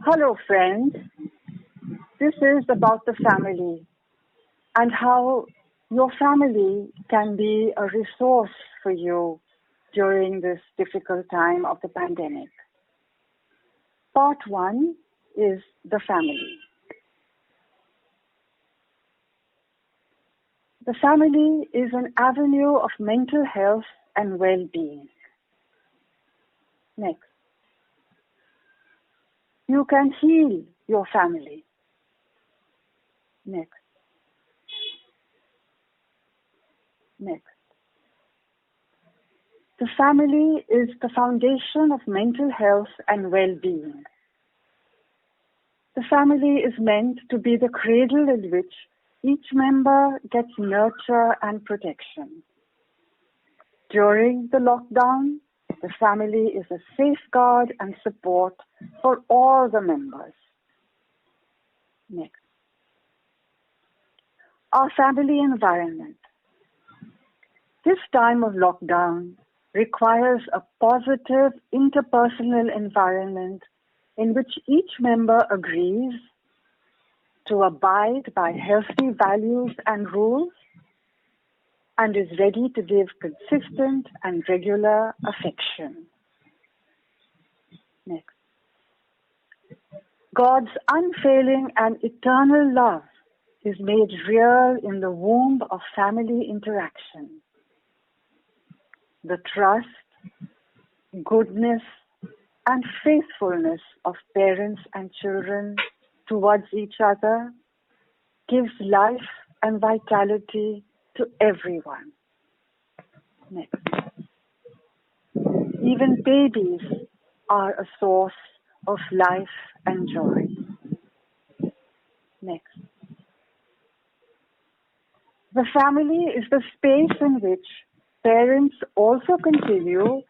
Hello friends, this is about the family and how your family can be a resource for you during this difficult time of the pandemic. Part 1 is the family. The family is an avenue of mental health and well-being. Next. You can heal your family. Next. Next. The family is the foundation of mental health and well-being. The family is meant to be the cradle in which each member gets nurture and protection. During the lockdown, the family is a safeguard and support for all the members. Next. Our family environment. This time of lockdown requires a positive interpersonal environment in which each member agrees to abide by healthy values and rules and is ready to give consistent and regular affection. Next. God's unfailing and eternal love is made real in the womb of family interaction. The trust, goodness, and faithfulness of parents and children towards each other gives life and vitality to everyone. Next. Even babies are a source of life and joy. Next. The family is the space in which parents also continue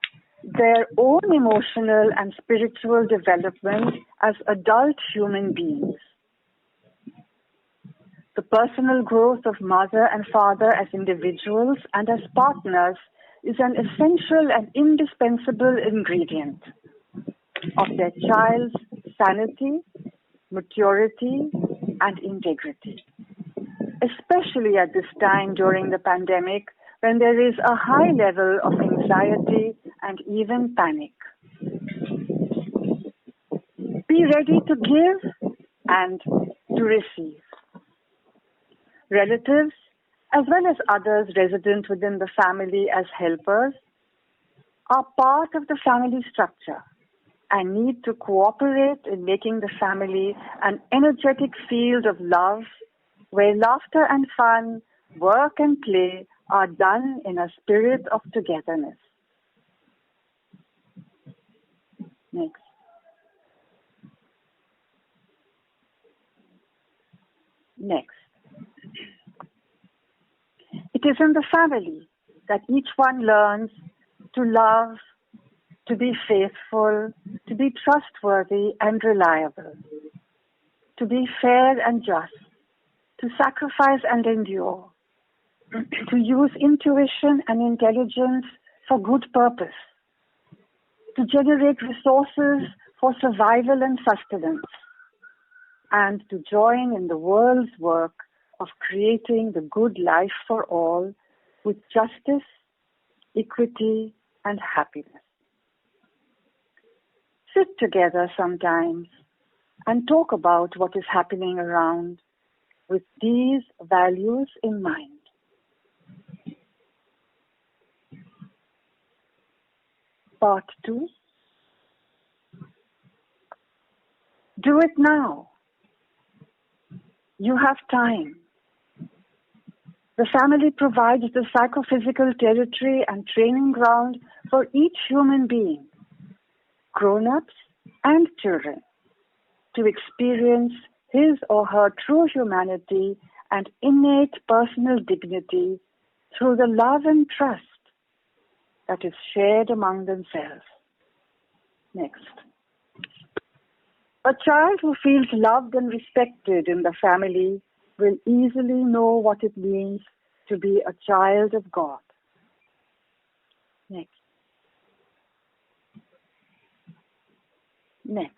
their own emotional and spiritual development as adult human beings. The personal growth of mother and father as individuals and as partners is an essential and indispensable ingredient of their child's sanity, maturity, and integrity. Especially at this time during the pandemic, when there is a high level of anxiety and even panic. Be ready to give and to receive. Relatives, as well as others resident within the family as helpers, are part of the family structure and need to cooperate in making the family an energetic field of love where laughter and fun, work and play are done in a spirit of togetherness. Next. Next. It is in the family that each one learns to love, to be faithful, to be trustworthy and reliable, to be fair and just, to sacrifice and endure, to use intuition and intelligence for good purpose, to generate resources for survival and sustenance, and to join in the world's work of creating the good life for all with justice, equity, and happiness. Sit together sometimes and talk about what is happening around with these values in mind. Part 2. Do it now. You have time. The family provides the psychophysical territory and training ground for each human being, grown-ups and children, to experience his or her true humanity and innate personal dignity through the love and trust that is shared among themselves. Next. A child who feels loved and respected in the family will easily know what it means to be a child of God. Next. Next.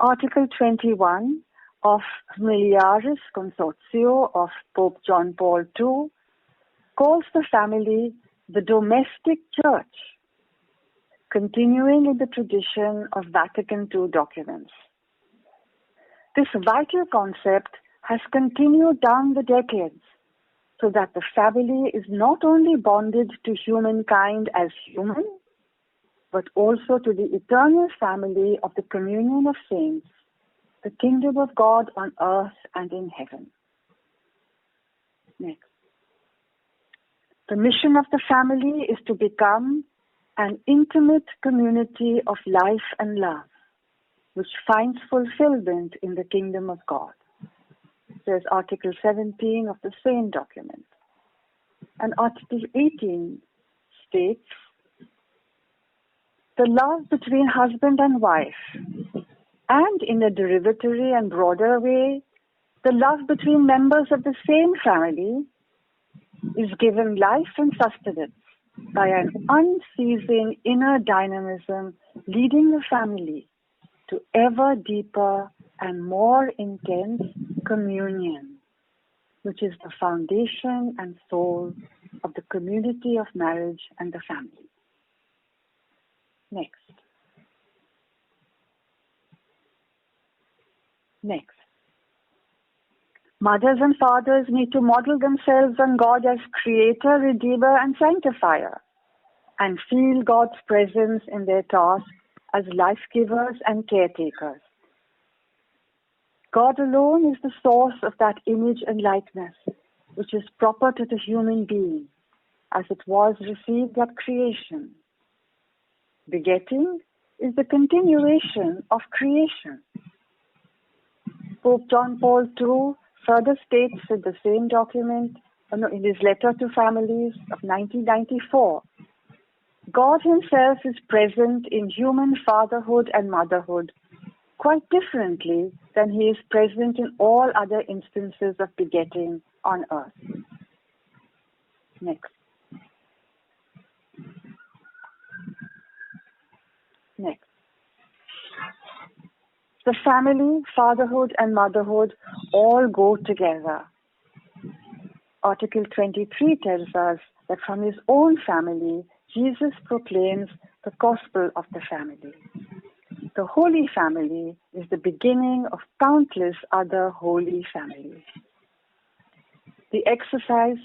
Article 21 of Familiaris Consortio of Pope John Paul II calls the family the domestic church, continuing in the tradition of Vatican II documents. This vital concept has continued down the decades, so that the family is not only bonded to humankind as human, but also to the eternal family of the communion of saints, the kingdom of God on earth and in heaven. Next. The mission of the family is to become an intimate community of life and love, which finds fulfillment in the kingdom of God. Says Article 17 of the same document. And Article 18 states, the love between husband and wife, and in a derivatory and broader way, the love between members of the same family, is given life and sustenance by an unceasing inner dynamism leading the family to ever deeper and more intense communion, which is the foundation and soul of the community of marriage and the family. Next. Mothers and fathers need to model themselves on God as creator, redeemer, and sanctifier, and feel God's presence in their task as life givers and caretakers. God alone is the source of that image and likeness, which is proper to the human being, as it was received at creation. Begetting is the continuation of creation. Pope John Paul II further states in the same document, in his letter to families of 1994, God himself is present in human fatherhood and motherhood quite differently than he is present in all other instances of begetting on earth. Next. The family, fatherhood, and motherhood all go together. Article 23 tells us that from his own family, Jesus proclaims the gospel of the family. The Holy Family is the beginning of countless other holy families. The exercise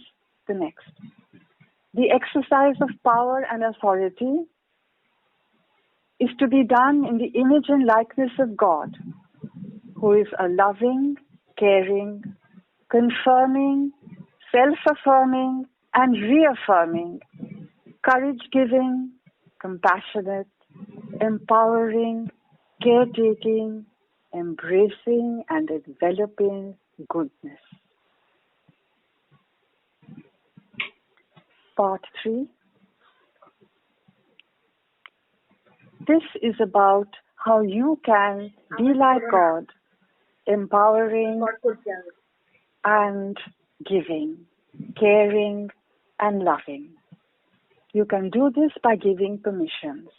of power and authority is to be done in the image and likeness of God, who is a loving, caring, confirming, self-affirming, and reaffirming, courage-giving, compassionate, empowering, caretaking, embracing, and enveloping goodness. Part 3. This is about how you can be like God, empowering and giving, caring and loving. You can do this by giving permissions.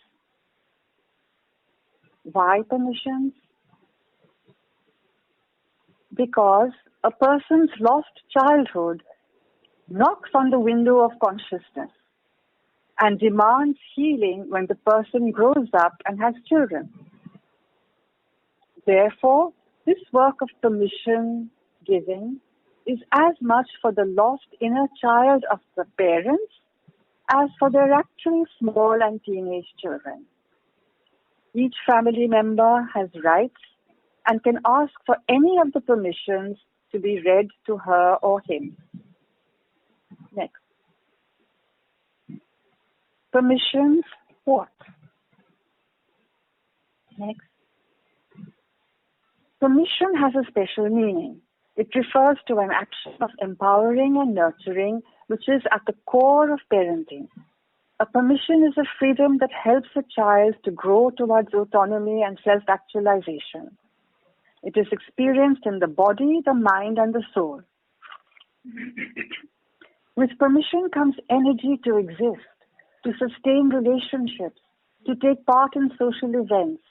Why permissions? Because a person's lost childhood knocks on the window of consciousness and demands healing when the person grows up and has children. Therefore, this work of permission giving is as much for the lost inner child of the parents as for their actual small and teenage children. Each family member has rights and can ask for any of the permissions to be read to her or him. Next. Permissions what? Next. Permission has a special meaning. It refers to an action of empowering and nurturing, which is at the core of parenting. A permission is a freedom that helps a child to grow towards autonomy and self-actualization. It is experienced in the body, the mind, and the soul. With permission comes energy to exist, to sustain relationships, to take part in social events,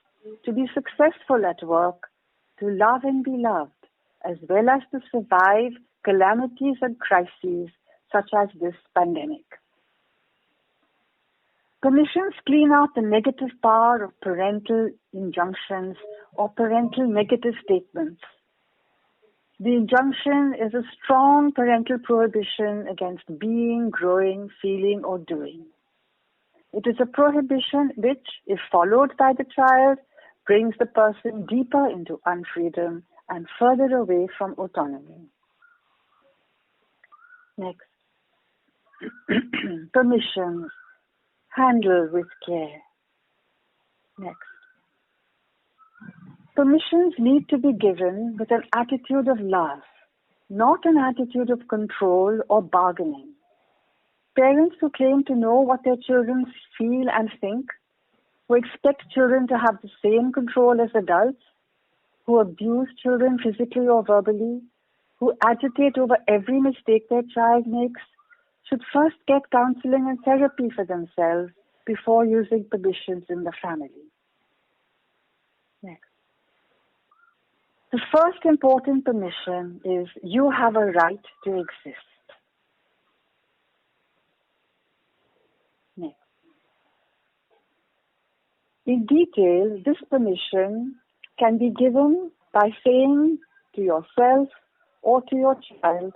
to be successful at work, to love and be loved, as well as to survive calamities and crises such as this pandemic. Permissions clean out the negative power of parental injunctions or parental negative statements. The injunction is a strong parental prohibition against being, growing, feeling, or doing. It is a prohibition which, if followed by the child, brings the person deeper into unfreedom and further away from autonomy. Next. Permissions. Handle with care. Next. Permissions need to be given with an attitude of love, not an attitude of control or bargaining. Parents who claim to know what their children feel and think, who expect children to have the same control as adults, who abuse children physically or verbally, who agitate over every mistake their child makes, should first get counseling and therapy for themselves before using permissions in the family. Next. The first important permission is you have a right to exist. Next. In detail, this permission can be given by saying to yourself or to your child,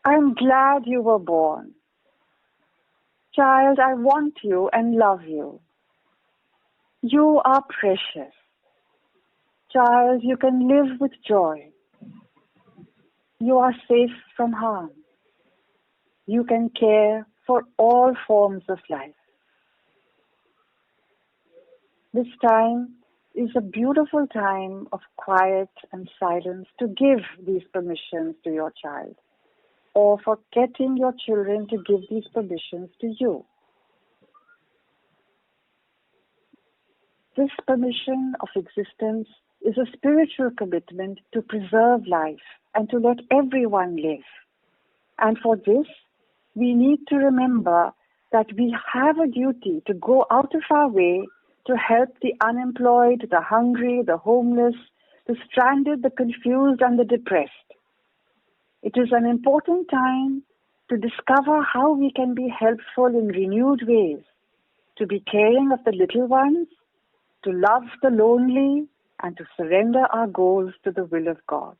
I am glad you were born. Child, I want you and love you. You are precious. Child, you can live with joy. You are safe from harm. You can care for all forms of life. This time is a beautiful time of quiet and silence to give these permissions to your child, or for getting your children to give these permissions to you. This permission of existence is a spiritual commitment to preserve life and to let everyone live. And for this, we need to remember that we have a duty to go out of our way to help the unemployed, the hungry, the homeless, the stranded, the confused, and the depressed. It is an important time to discover how we can be helpful in renewed ways, to be caring of the little ones, to love the lonely, and to surrender our goals to the will of God.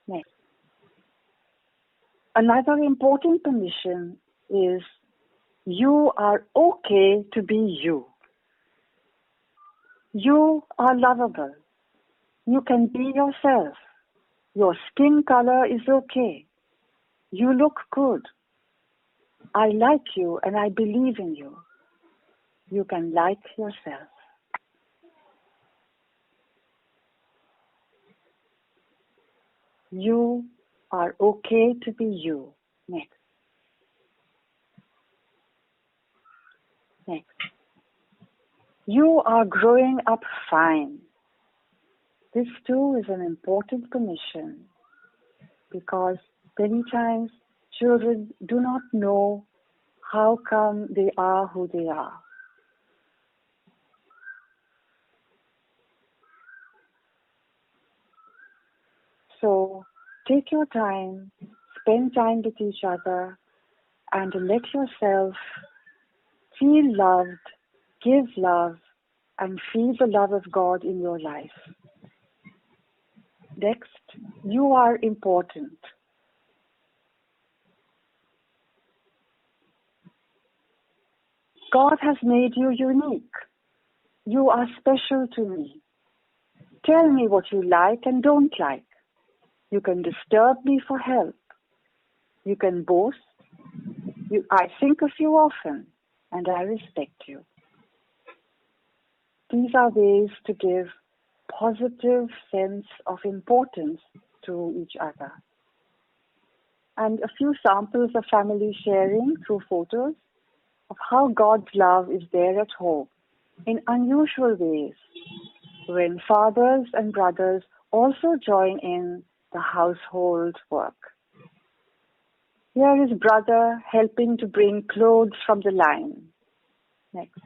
Next. Another important permission is you are okay to be you. You are lovable. You can be yourself. Your skin color is okay. You look good. I like you and I believe in you. You can like yourself. You are okay to be you. Next. Next. You are growing up fine. This too is an important permission because many times children do not know how come they are who they are. So take your time, spend time with each other, and let yourself feel loved, give love, and feel the love of God in your life. Next, you are important. God has made you unique. You are special to me. Tell me what you like and don't like. You can disturb me for help. You can boast. I think of you often, and I respect you. These are ways to give positive sense of importance to each other. And a few samples of family sharing through photos of how God's love is there at home in unusual ways, when fathers and brothers also join in the household work. Here is brother helping to bring clothes from the line. Next.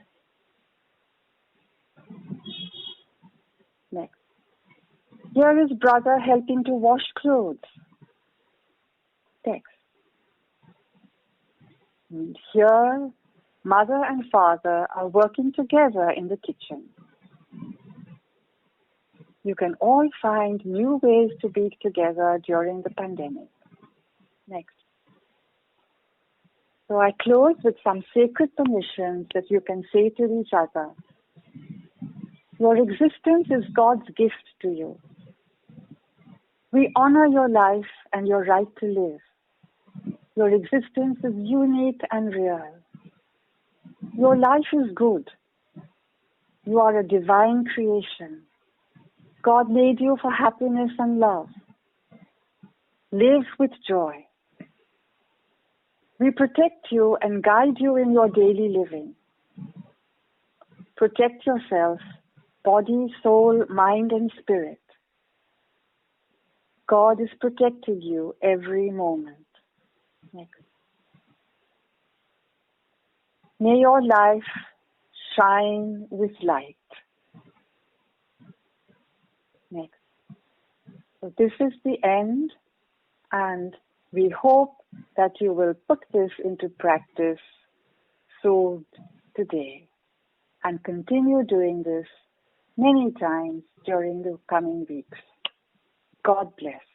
Here is brother helping to wash clothes. Text. And here, mother and father are working together in the kitchen. You can all find new ways to be together during the pandemic. Next. So I close with some sacred permissions that you can say to each other. Your existence is God's gift to you. We honor your life and your right to live. Your existence is unique and real. Your life is good. You are a divine creation. God made you for happiness and love. Live with joy. We protect you and guide you in your daily living. Protect yourself, body, soul, mind, and spirit. God is protecting you every moment. Next. May your life shine with light. Next. So this is the end, and we hope that you will put this into practice soon today and continue doing this many times during the coming weeks. God bless.